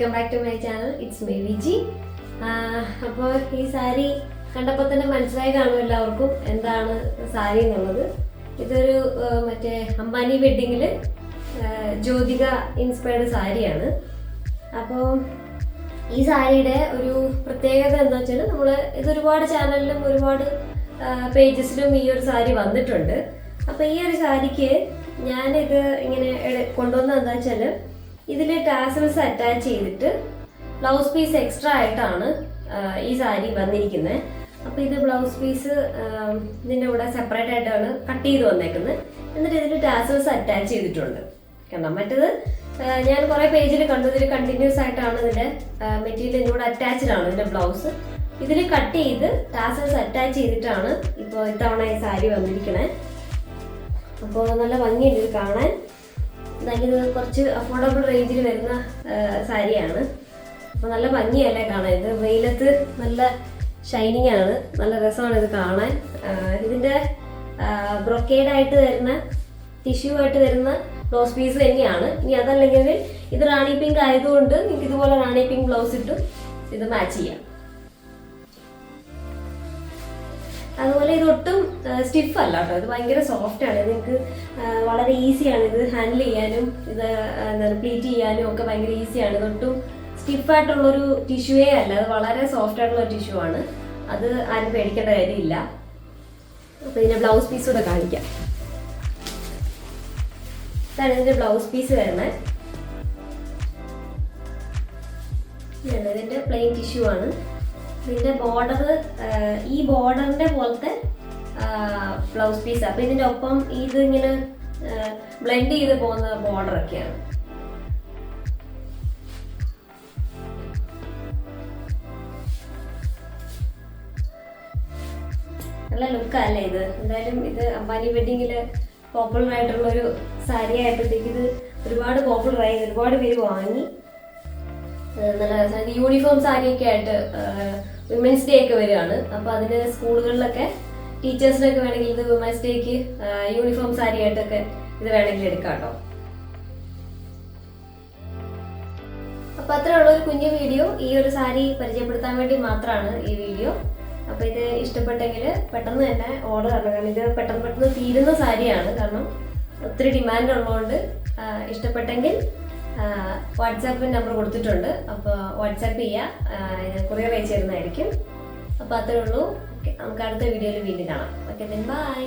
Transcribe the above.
Welcome back to my channel. It's me Viji. അപ്പോൾ ഈ സാരി കണ്ടപ്പോൾ തന്നെ മനസ്സിലായി കാണും എല്ലാവർക്കും എന്താണ് സാരി എന്നുള്ളത്. ഇതൊരു മറ്റേ അംബാനി വെഡ്ഡിങ്ങിൽ ജ്യോതിക ഇൻസ്പയർഡ് സാരിയാണ്. അപ്പോൾ ഈ സാരിയുടെ ഒരു പ്രത്യേകത എന്താ വെച്ചാൽ ഇതൊരുപാട് ചാനലിലും ഒരുപാട് പേജസിലും ഈ ഒരു സാരി വന്നിട്ടുണ്ട്. അപ്പോൾ ഈ ഒരു സാരിക്ക് ഞാനിത് ഇങ്ങനെ കൊണ്ടുവന്നത് എന്താ വെച്ചാൽ ഇതിൽ ടാസൽസ് അറ്റാച്ച് ചെയ്തിട്ട് ബ്ലൗസ് പീസ് എക്സ്ട്രാ ആയിട്ടാണ് ഈ സാരി വന്നിരിക്കുന്നത്. അപ്പോൾ ഇത് ബ്ലൗസ് പീസ് ഇതിൻ്റെ കൂടെ സെപ്പറേറ്റ് ആയിട്ടാണ് കട്ട് ചെയ്ത് വന്നേക്കുന്നത്. എന്നിട്ട് ഇതിൽ ടാസൽസ് അറ്റാച്ച് ചെയ്തിട്ടുണ്ട്. കാരണം മറ്റേത് ഞാൻ കുറേ പേജിൽ കണ്ടു, ഇതിൽ കണ്ടിന്യൂസ് ആയിട്ടാണ് ഇതിൻ്റെ മെറ്റീരിയൽ ഇതിലൂടെ അറ്റാച്ച്ഡ് ആണ് ഇതിൻ്റെ ബ്ലൗസ്. ഇതിൽ കട്ട് ചെയ്ത് ടാസൽസ് അറ്റാച്ച് ചെയ്തിട്ടാണ് ഇപ്പോൾ ഇത്തവണ ഈ സാരി വന്നിരിക്കണേ. അപ്പോൾ നല്ല ഭംഗിയുണ്ട് ഇത് കാണാൻ. ഇത് കുറച്ച് അഫോർഡബിൾ റേഞ്ചിൽ വരുന്ന സാരിയാണ്. അപ്പോൾ നല്ല ഭംഗിയല്ലേ കാണാൻ. ഇത് വെയിലത്ത് നല്ല ഷൈനിങ് ആണ്, നല്ല രസമാണ് ഇത് കാണാൻ. ഇതിൻ്റെ ബ്രൊക്കേഡായിട്ട് വരുന്ന ടിഷ്യൂ ആയിട്ട് വരുന്ന ബ്ലൗസ് പീസ് തന്നെയാണ്. ഇനി അതല്ലെങ്കിൽ ഇത് റാണി പിങ്ക് ആയതുകൊണ്ട് നിങ്ങൾക്ക് ഇതുപോലെ റാണി പിങ്ക് ബ്ലൗസ് ഇട്ടും ഇത് മാച്ച് ചെയ്യാം. അതുപോലെ ഇതൊട്ടും സ്റ്റിഫ് അല്ല കേട്ടോ, ഇത് ഭയങ്കര സോഫ്റ്റ് ആണ്. നിങ്ങൾക്ക് വളരെ ഈസിയാണ് ഇത് ഹാൻഡിൽ ചെയ്യാനും ഇത് പ്ലീറ്റ് ചെയ്യാനും ഒക്കെ ഭയങ്കര ഈസിയാണ്. ഇതൊട്ടും സ്റ്റിഫായിട്ടുള്ളൊരു ടിഷ്യൂവേ അല്ല, അത് വളരെ സോഫ്റ്റ് ആയിട്ടുള്ള ടിഷ്യൂ ആണ്. അത് ആരും പേടിക്കേണ്ട കാര്യമില്ല. അപ്പോൾ ഇതിൻ്റെ ബ്ലൗസ് പീസ് കൂടെ കാണിക്കാം. ഇതാണ് ഇതിൻ്റെ ബ്ലൗസ് പീസ് വരുന്നത്. ഇതിൻ്റെ പ്ലെയിൻ ടിഷ്യൂ ആണ്. ഇതിൻ്റെ ബോർഡർ ഈ ബോർഡറിൻ്റെ പോലത്തെ ബ്ലൗസ് പീസ്. അപ്പോൾ ഇതിൻ്റെ ഒപ്പം ഇത് ഇങ്ങനെ ബ്ലെൻഡ് ചെയ്ത് പോകുന്ന ബോർഡറൊക്കെയാണ്. നല്ല ലുക്കല്ലേ ഇത്. എന്തായാലും ഇത് അംബാനി വെഡ്ഡിങ്ങിൽ പോപ്പുലർ ആയിട്ടുള്ളൊരു സാരി ആയപ്പോഴത്തേക്ക് ഇത് ഒരുപാട് പോപ്പുലറായി, ഒരുപാട് പേര് വാങ്ങി. നല്ല രസമാണ്. യൂണിഫോം സാരിയൊക്കെ ആയിട്ട് വിമൻസ് ഡേ ഒക്കെ വരികയാണ്. അപ്പോൾ അതിന് സ്കൂളുകളിലൊക്കെ ടീച്ചേഴ്സിനൊക്കെ വേണമെങ്കിൽ ഇത് വിമൻസ് ഡേക്ക് യൂണിഫോം സാരി ആയിട്ടൊക്കെ ഇത് വേണമെങ്കിൽ എടുക്കാം കേട്ടോ. അപ്പോൾ അത്രയുള്ള ഒരു കുഞ്ഞു വീഡിയോ, ഈ ഒരു സാരി പരിചയപ്പെടുത്താൻ വേണ്ടി മാത്രമാണ് ഈ വീഡിയോ. അപ്പോൾ ഇത് ഇഷ്ടപ്പെട്ടെങ്കിൽ പെട്ടെന്ന് തന്നെ ഓർഡർ തരണം. കാരണം ഇത് പെട്ടെന്ന് തീരുന്ന സാരിയാണ്. കാരണം ഒത്തിരി ഡിമാൻഡ് ഉള്ളതുകൊണ്ട് ഇഷ്ടപ്പെട്ടെങ്കിൽ വാട്സാപ്പ് നമ്പർ കൊടുത്തിട്ടുണ്ട്. അപ്പോൾ വാട്സാപ്പ് ചെയ്യുക, കൊറിയർ അയച്ചു തരുന്നതായിരിക്കും. അപ്പോൾ അത്രേ ഉള്ളൂ. ഓക്കെ, നമുക്ക് അടുത്ത വീഡിയോയിൽ വീണ്ടും കാണാം. Okay, by.